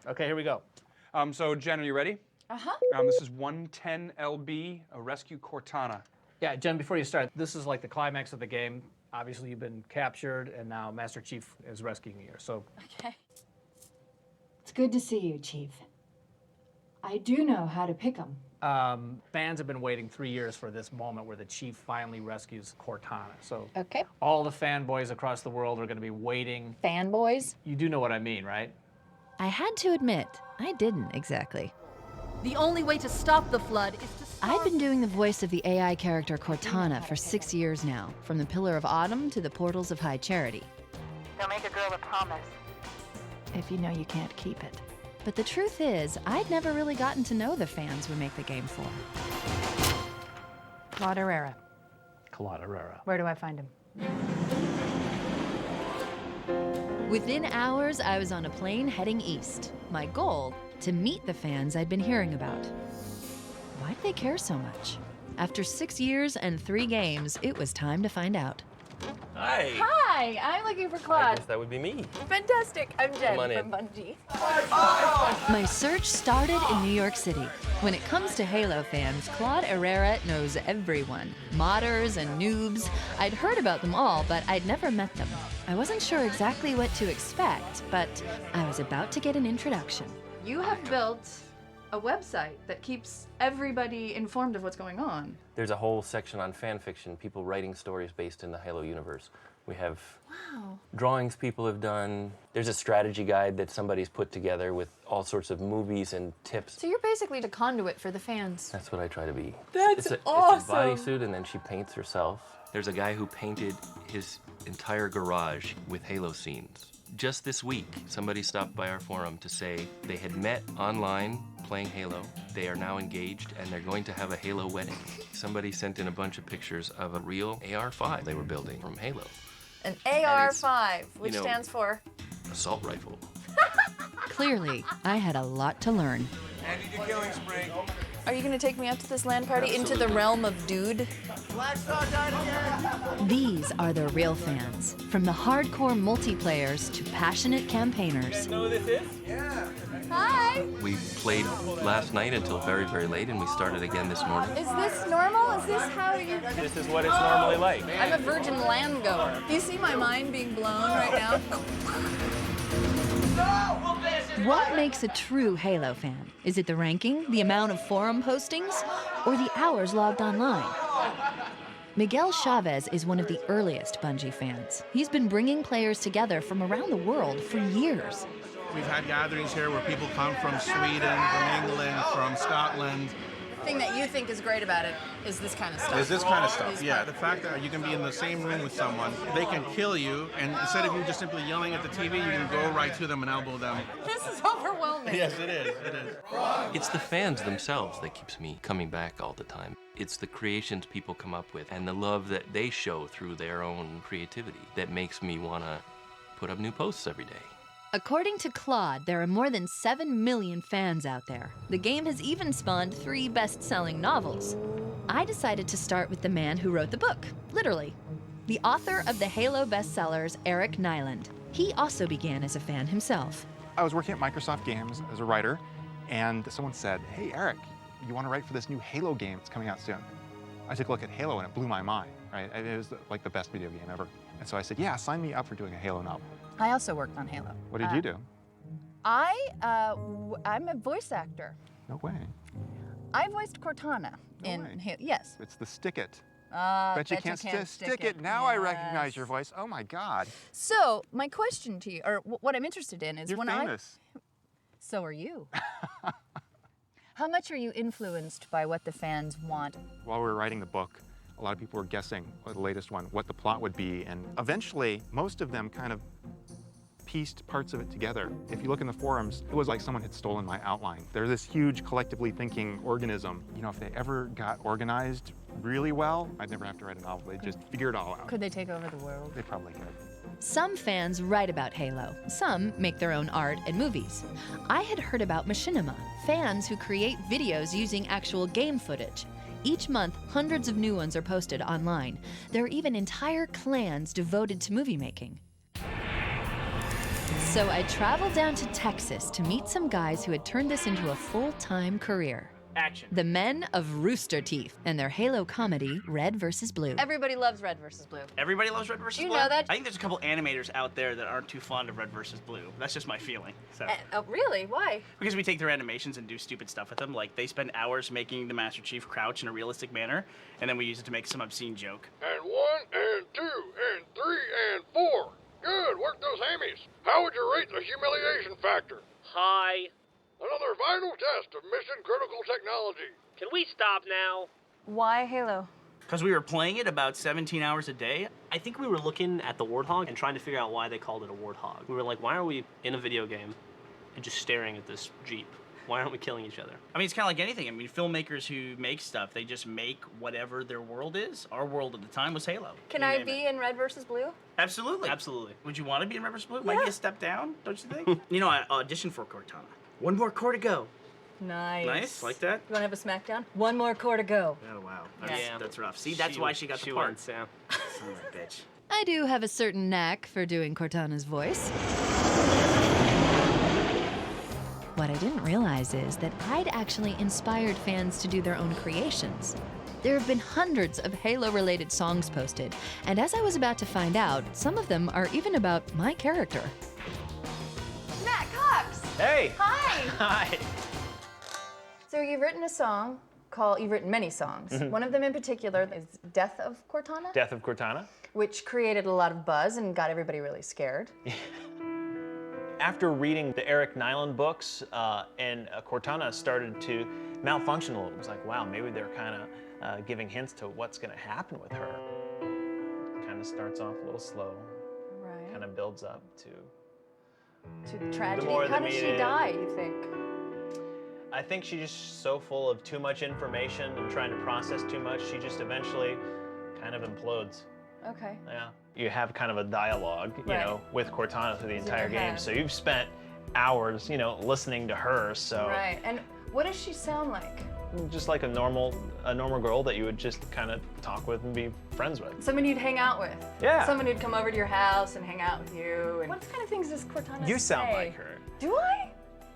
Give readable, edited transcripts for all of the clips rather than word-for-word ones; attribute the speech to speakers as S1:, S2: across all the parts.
S1: Okay, here we go.
S2: So, Jen, are you ready?
S3: Uh-huh.
S2: This is 110 LB, Rescue Cortana.
S1: Yeah, Jen, before you start, this is like the climax of the game. Obviously, you've been captured, and now Master Chief is rescuing you, so...
S3: Okay.
S4: It's good to see you, Chief. I do know how to pick 'em.
S1: Fans have been waiting 3 years for this moment where the Chief finally rescues Cortana. So
S3: Okay.
S1: all the fanboys across the world are going to be waiting.
S3: Fanboys?
S1: You do know what I mean, right?
S5: I had to admit, I didn't exactly.
S6: The only way to stop the flood is to stop...
S5: I've been doing the voice of the AI character Cortana for 6 years now, from the Pillar of Autumn to the Portals of High Charity.
S7: They'll make a girl a promise.
S4: If you know you can't keep it.
S5: But the truth is, I'd never really gotten to know the fans we make the game for.
S4: Claude Herrera.
S1: Claude Herrera.
S4: Where do I find him?
S5: Within hours, I was on a plane heading east. My goal, to meet the fans I'd been hearing about. Why do they care so much? After 6 years and 3 games, it was time to find out.
S8: Hi.
S3: Hi, I'm looking for
S8: I
S3: Claude.
S8: guess that would be me.
S3: Fantastic. I'm Jen
S8: Come on
S3: from
S8: in.
S3: Bungie.
S5: My search started in New York City. When it comes to Halo fans, Claude Herrera knows everyone. Modders and noobs. I'd heard about them all, but I'd never met them. I wasn't sure exactly what to expect, but I was about to get an introduction.
S9: You have built a website that keeps everybody informed of what's going on.
S8: There's a whole section on fan fiction, people writing stories based in the Halo universe. We have drawings people have done. There's a strategy guide that somebody's put together with all sorts of movies and tips.
S9: So you're basically the conduit for the fans.
S8: That's what I try to be.
S9: That's
S8: It's
S9: awesome.
S8: a bodysuit, and then she paints herself. There's a guy who painted his entire garage with Halo scenes. Just this week, somebody stopped by our forum to say they had met online playing Halo. They are now engaged, and they're going to have a Halo wedding. Somebody sent in a bunch of pictures of a real AR-5 they were building from Halo.
S3: An AR-5, which
S8: you know,
S3: stands for?
S8: Assault rifle.
S5: Clearly, I had a lot to learn.
S3: Are you going to take me up to this LAN party into the realm of dude?
S5: These are the real fans, from the hardcore multiplayers to passionate campaigners.
S3: Hi.
S8: We played last night until very, very late, and we started again this morning.
S3: Is this normal? Is this how you...
S2: This is what it's normally like.
S3: I'm a virgin land goer. Do you see my mind being blown right now?
S5: What makes a true Halo fan? Is it the ranking, the amount of forum postings, or the hours logged online? Miguel Chavez is one of the earliest Bungie fans. He's been bringing players together from around the world for years.
S10: We've had gatherings here where people come from Sweden, from England, from Scotland.
S3: The thing that you think is great about it is this kind of stuff.
S10: Is this kind of stuff, yeah. The fact that you can be in the same room with someone, they can kill you, and instead of you just simply yelling at the TV, you can go right to them and elbow them.
S3: This is overwhelming.
S10: Yes, it is, it is.
S8: It's the fans themselves that keeps me coming back all the time. It's the creations people come up with and the love that they show through their own creativity that makes me want to put up new posts every day.
S5: According to Claude, there are more than 7 million fans out there. The game has even spawned 3 best-selling novels. I decided to start with the man who wrote the book, literally. The author of the Halo bestsellers, Eric Nyland. He also began as a fan himself.
S11: I was working at Microsoft Games as a writer, and someone said, "Hey, Eric, you want to write for this new Halo game that's coming out soon?" I took a look at Halo, and it blew my mind, right? It was like the best video game ever. And so I said, yeah, sign me up for doing a Halo novel.
S4: I also worked on Halo.
S11: What did you do?
S4: I'm a voice actor.
S11: No way.
S4: I voiced Cortana in
S11: way.
S4: Halo. Yes.
S11: It's the stick it.
S4: Bet
S11: you can't stick it. Now I recognize your voice. Oh my God.
S4: So my question to you, or what I'm interested in, is
S11: You're
S4: when
S11: famous.
S4: So are you. How much are you influenced by what the fans want?
S11: While we were writing the book, a lot of people were guessing, the latest one, what the plot would be, and eventually, most of them kind of pieced parts of it together. If you look in the forums, it was like someone had stolen my outline. They're this huge collectively thinking organism. You know, if they ever got organized really well, I'd never have to write a novel. They'd just figure it all out.
S4: Could they take over the world?
S11: They probably could.
S5: Some fans write about Halo. Some make their own art and movies. I had heard about Machinima, fans who create videos using actual game footage. Each month, hundreds of new ones are posted online. There are even entire clans devoted to movie making. So I traveled down to Texas to meet some guys who had turned this into a full-time career.
S1: Action.
S5: The men of Rooster Teeth and their Halo comedy, Red vs. Blue.
S3: Everybody loves Red versus Blue.
S12: Everybody loves Red versus
S3: You
S12: Blue?
S3: know that?
S12: I think there's a couple animators out there that aren't too fond of Red versus Blue. That's just my feeling. So.
S3: Oh, really? Why?
S12: Because we take their animations and do stupid stuff with them. Like, they spend hours making the Master Chief crouch in a realistic manner, and then we use it to make some obscene joke.
S13: And 1, and 2, and 3, and 4. Good, work those hammies. How would you rate the humiliation factor?
S14: High.
S13: Another vital test of mission critical technology.
S14: Can we stop now?
S3: Why Halo?
S12: Because we were playing it about 17 hours a day.
S14: I think we were looking at the Warthog and trying to figure out why they called it a Warthog. We were like, why are we in a video game and just staring at this Jeep? Why aren't we killing each other?
S12: I mean, it's kind of like anything. I mean, filmmakers who make stuff, they just make whatever their world is. Our world at the time was Halo.
S3: Can I be in Red versus Blue?
S12: Absolutely.
S14: Absolutely.
S12: Would you want to be in Red vs. Blue? Might be a step down, don't you think? You know, I auditioned for Cortana. One more core to go.
S3: Nice.
S12: Nice, like that?
S3: You want to have a smackdown? One more core to go.
S12: Oh, wow.
S3: Yeah.
S12: That's rough. See, that's why she got the part.
S14: Wants, yeah.
S12: Son of a bitch.
S5: I do have a certain knack for doing Cortana's voice. What I didn't realize is that I'd actually inspired fans to do their own creations. There have been hundreds of Halo-related songs posted, and as I was about to find out, some of them are even about my character.
S3: Matt Cox!
S15: Hey!
S3: Hi!
S15: Hi!
S3: So you've written a song called, you've written many songs.
S15: Mhm.
S3: One of them in particular is Death of Cortana?
S15: Death of Cortana.
S3: Which created a lot of buzz and got everybody really scared.
S15: After reading the Eric Nyland books, and Cortana started to malfunction a little. It was like, wow, maybe they're kind of giving hints to what's going to happen with her. Kind of starts off a little slow,
S3: Right.
S15: kind of builds up to
S3: Tragedy.
S15: more
S3: How
S15: the
S3: did she
S15: media-
S3: die, you think?
S15: I think she's just so full of too much information and trying to process too much, she just eventually kind of implodes.
S3: Okay.
S15: Yeah. You have kind of a dialogue, you
S3: Right.
S15: know, with Cortana through the
S3: It's in
S15: entire
S3: your
S15: game.
S3: head.
S15: So you've spent hours, you know, listening to her. So
S3: Right. And what does she sound like?
S15: just like a normal girl that you would just kind of talk with and be friends with.
S3: Someone you'd hang out with.
S15: Yeah.
S3: Someone who'd come over to your house and hang out with you. And what kind of things does Cortana
S15: You
S3: say?
S15: sound like her.
S3: Do I?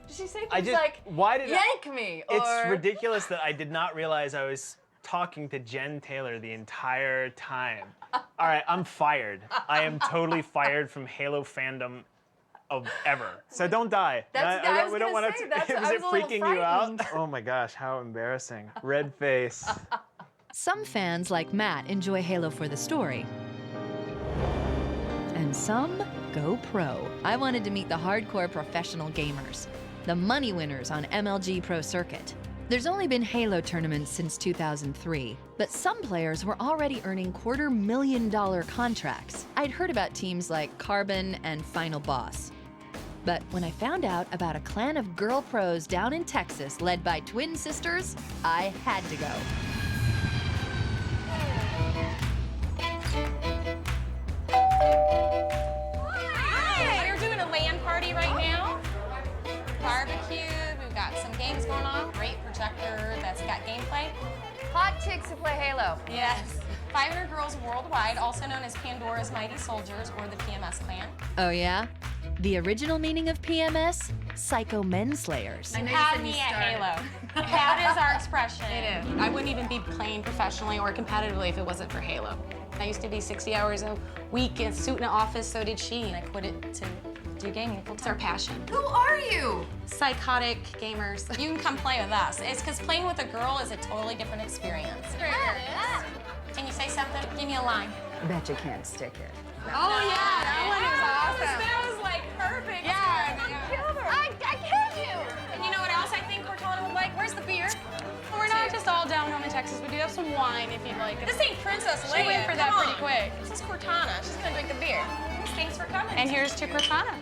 S3: Does she say things
S15: I just
S3: like,
S15: why did
S3: yank me? Or...
S15: It's ridiculous that I did not realize I was talking to Jen Taylor the entire time. All right, I'm fired. I am totally fired from Halo fandom of ever. So don't die.
S3: I was
S15: we don't
S3: gonna
S15: want
S3: say,
S15: to.
S3: that's-
S15: Is
S3: I
S15: it
S3: was a little
S15: freaking you out?
S3: frightened.
S15: Oh my gosh, how embarrassing. Red face.
S5: Some fans, like Matt, enjoy Halo for the story. And some go pro. I wanted to meet the hardcore professional gamers, the money winners on MLG Pro Circuit. There's only been Halo tournaments since 2003, but some players were already earning $250,000 contracts. I'd heard about teams like Carbon and Final Boss. But when I found out about a clan of girl pros down in Texas led by twin sisters, I had to go.
S16: Hi! We're doing a LAN party right now. Barbecue, we've got some games going on. Great projector that's got gameplay.
S3: Hot chicks who play Halo.
S16: Yes. 500 girls worldwide, also known as Pandora's Mighty Soldiers or the PMS clan.
S5: Oh yeah? The original meaning of PMS? Psycho Menslayers.
S16: You had me at Halo. That is our expression. It is. I wouldn't even be playing professionally or competitively if it wasn't for Halo. I used to be 60 hours a week in a suit in an office, so did she, and I quit it to do gaming. It's our passion.
S3: Who are you?
S16: Psychotic gamers. You can come play with us. It's because playing with a girl is a totally different experience. Can you say something? Give me a line.
S4: Bet you can't stick it.
S16: Oh, yeah, that one is awesome. That was like perfect. Yeah. I killed you. And you know what else I think Cortana would like? Where's the beer? We're not just all down home in Texas. We do have some wine if you'd like it. This ain't Princess Leia. She went for that pretty quick. This is Cortana. She's gonna drink the beer. Thanks for coming. And here's to Cortana.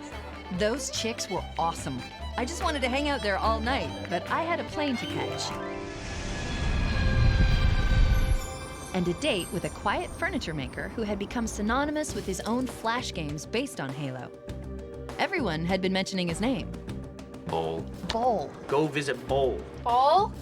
S5: Those chicks were awesome. I just wanted to hang out there all night, but I had a plane to catch. And a date with a quiet furniture maker who had become synonymous with his own Flash games based on Halo. Everyone had been mentioning his name.
S8: Bowl.
S3: Bowl.
S12: Go visit Bowl.
S3: Bowl?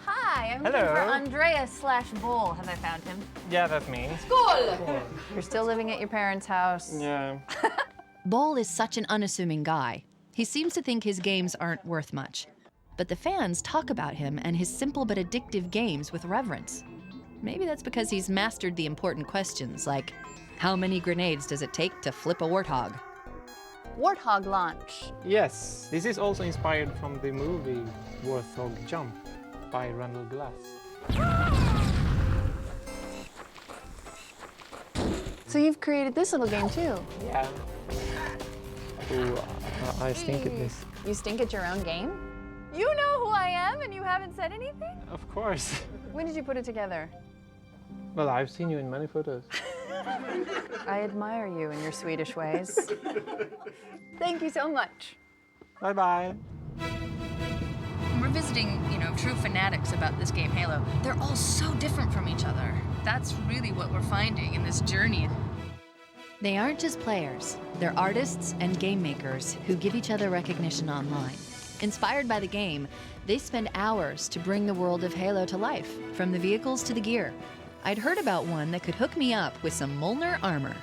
S3: Hi, I'm
S15: Hello.
S4: for Andreas/Bull. Have I found him?
S17: Yeah, that's me.
S3: School!
S4: You're still living at your parents' house.
S17: Yeah.
S5: Bol is such an unassuming guy. He seems to think his games aren't worth much. But the fans talk about him and his simple but addictive games with reverence. Maybe that's because he's mastered the important questions like, how many grenades does it take to flip a warthog?
S4: Warthog launch.
S17: Yes, this is also inspired from the movie Warthog Jump by Randall Glass.
S3: So you've created this little game too?
S17: Yeah. Ooh, I stink at this.
S4: You stink at your own game? You know who I am and you haven't said anything?
S17: Of course.
S3: When did you put it together?
S17: Well, I've seen you in many photos.
S3: I admire you and your Swedish ways.
S4: Thank you so much.
S17: Bye-bye.
S5: We're visiting, true fanatics about this game, Halo. They're all so different from each other. That's really what we're finding in this journey. They aren't just players. They're artists and game makers who give each other recognition online. Inspired by the game, they spend hours to bring the world of Halo to life, from the vehicles to the gear. I'd heard about one that could hook me up with some Molnar armor.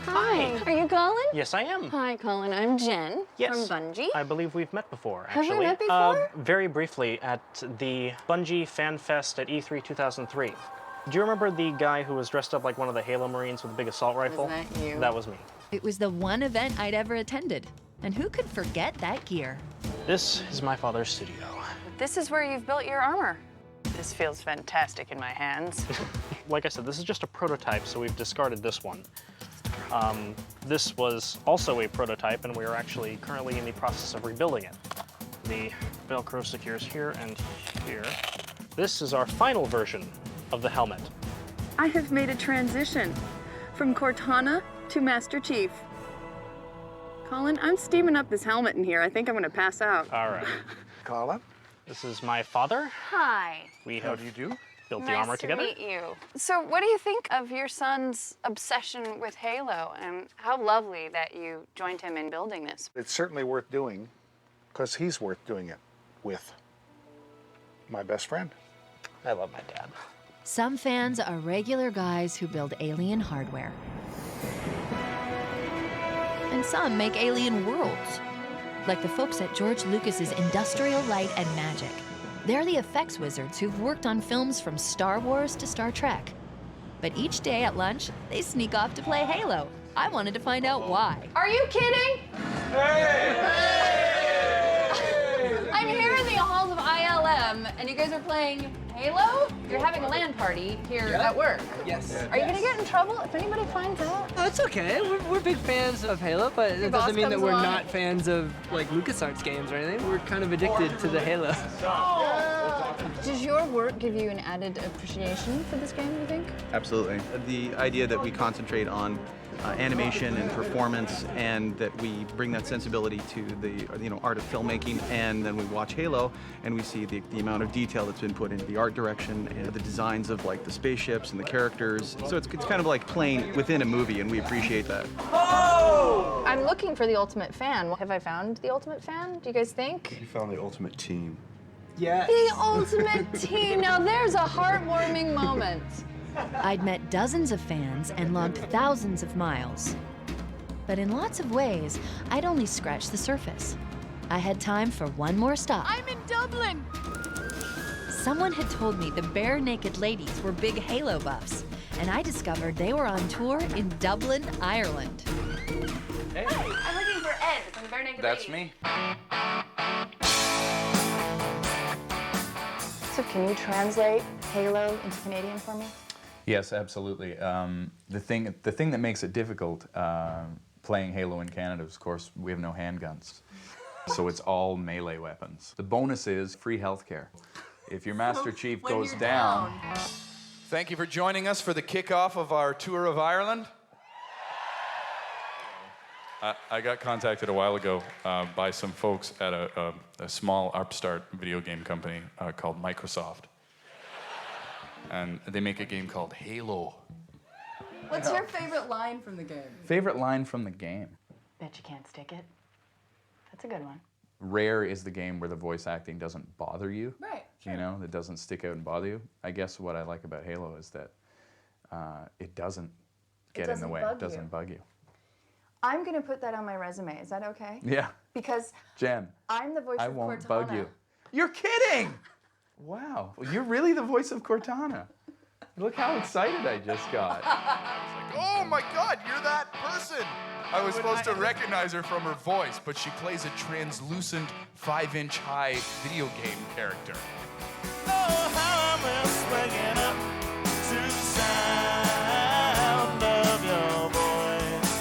S3: Hi. Are you Colin?
S15: Yes, I am.
S3: Hi, Colin. I'm Jen
S15: Yes.
S3: from Bungie.
S15: I believe we've met before,
S3: Have
S15: actually.
S3: we met before?
S15: Very briefly at the Bungie Fan Fest at E3 2003. Do you remember the guy who was dressed up like one of the Halo Marines with a big assault rifle?
S3: Was that you?
S15: That was me.
S5: It was the one event I'd ever attended. And who could forget that gear?
S15: This is my father's studio.
S3: This is where you've built your armor. This feels fantastic in my hands.
S15: Like I said, this is just a prototype, so we've discarded this one. This was also a prototype, and we are actually currently in the process of rebuilding it. The Velcro secures here and here. This is our final version of the helmet.
S3: I have made a transition from Cortana to Master Chief. Colin, I'm steaming up this helmet in here. I think I'm gonna pass out.
S15: All right.
S10: Colin?
S15: This is my father.
S3: Hi.
S15: We have built the
S3: Nice
S15: armor together.
S3: to meet you. So what do you think of your son's obsession with Halo, and how lovely that you joined him in building this?
S18: It's certainly worth doing, because he's worth doing it with. My best friend.
S15: I love my dad.
S5: Some fans are regular guys who build alien hardware. And some make alien worlds, like the folks at George Lucas's Industrial Light and Magic. They're the effects wizards who've worked on films from Star Wars to Star Trek. But each day at lunch, they sneak off to play Halo. I wanted to find out why.
S3: Are you kidding? I'm here in the halls of ILM, and you guys are playing Halo? You're having a LAN party here at work.
S19: Yes.
S3: Are you gonna get in trouble if anybody finds out?
S19: Oh, it's okay. We're big fans of Halo, but
S3: Your
S19: it
S3: boss
S19: doesn't mean that
S3: comes
S19: we're
S3: along.
S19: not fans of like LucasArts games or anything. We're kind of addicted to the Halo.
S3: Does your work give you an added appreciation for this game, you think?
S20: Absolutely. The idea that we concentrate on animation and performance, and that we bring that sensibility to the art of filmmaking, and then we watch Halo and we see the amount of detail that's been put into the art direction and the designs of like the spaceships and the characters. So it's kind of like playing within a movie, and we appreciate that.
S3: I'm looking for the ultimate fan. Have I found the ultimate fan, do you guys think?
S21: You found the ultimate team.
S19: Yes.
S3: The ultimate team. Now there's a heartwarming moment.
S5: I'd met dozens of fans and logged thousands of miles. But in lots of ways, I'd only scratched the surface. I had time for one more stop.
S3: I'm in Dublin.
S5: Someone had told me the Bare Naked Ladies were big Halo buffs, and I discovered they were on tour in Dublin, Ireland.
S3: Hey. Hi, I'm looking for Ed from the Bare Naked
S2: That's
S3: Ladies.
S2: me.
S3: So can you translate Halo into Canadian for me?
S22: Yes, absolutely. The thing that makes it difficult playing Halo in Canada is, of course, we have no handguns. So it's all melee weapons. The bonus is free healthcare. If your Master Chief goes down...
S23: Thank you for joining us for the kickoff of our tour of Ireland.
S24: I got contacted a while ago by some folks at a small upstart video game company called Microsoft. And they make a game called Halo.
S3: What's your favorite line from the game?
S22: Favorite line from the game?
S3: Bet you can't stick it. That's a good one.
S22: Rare is the game where the voice acting doesn't bother you.
S3: Right,
S22: You know, that doesn't stick out and bother you. I guess what I like about Halo is that it doesn't get in the way. It doesn't bug you.
S3: I'm going to put that on my resume. Is that okay?
S22: Yeah.
S3: Because
S22: Jen,
S3: I'm the voice
S22: I
S3: of
S22: won't
S3: Cortana.
S22: bug you. You're kidding! Wow. You're really the voice of Cortana. Look how excited I just got.
S23: Oh my God, you're that person! I was supposed to recognize her from her voice, but she plays a translucent 5-inch high video game character.
S6: Oh, how I'm swinging up to the sound of your voice.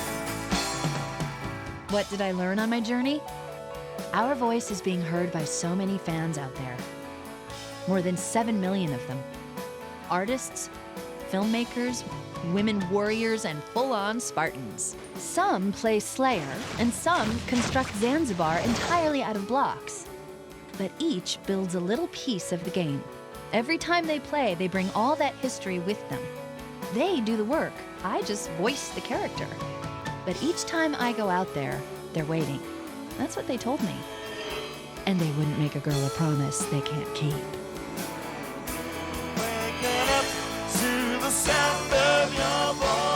S5: What did I learn on my journey? Our voice is being heard by so many fans out there. More than 7 million of them. Artists, filmmakers, women warriors, and full-on Spartans. Some play Slayer, and some construct Zanzibar entirely out of blocks. But each builds a little piece of the game. Every time they play, they bring all that history with them. They do the work. I just voice the character. But each time I go out there, they're waiting. That's what they told me. And they wouldn't make a girl a promise they can't keep.
S6: Waking up to the sound of your voice.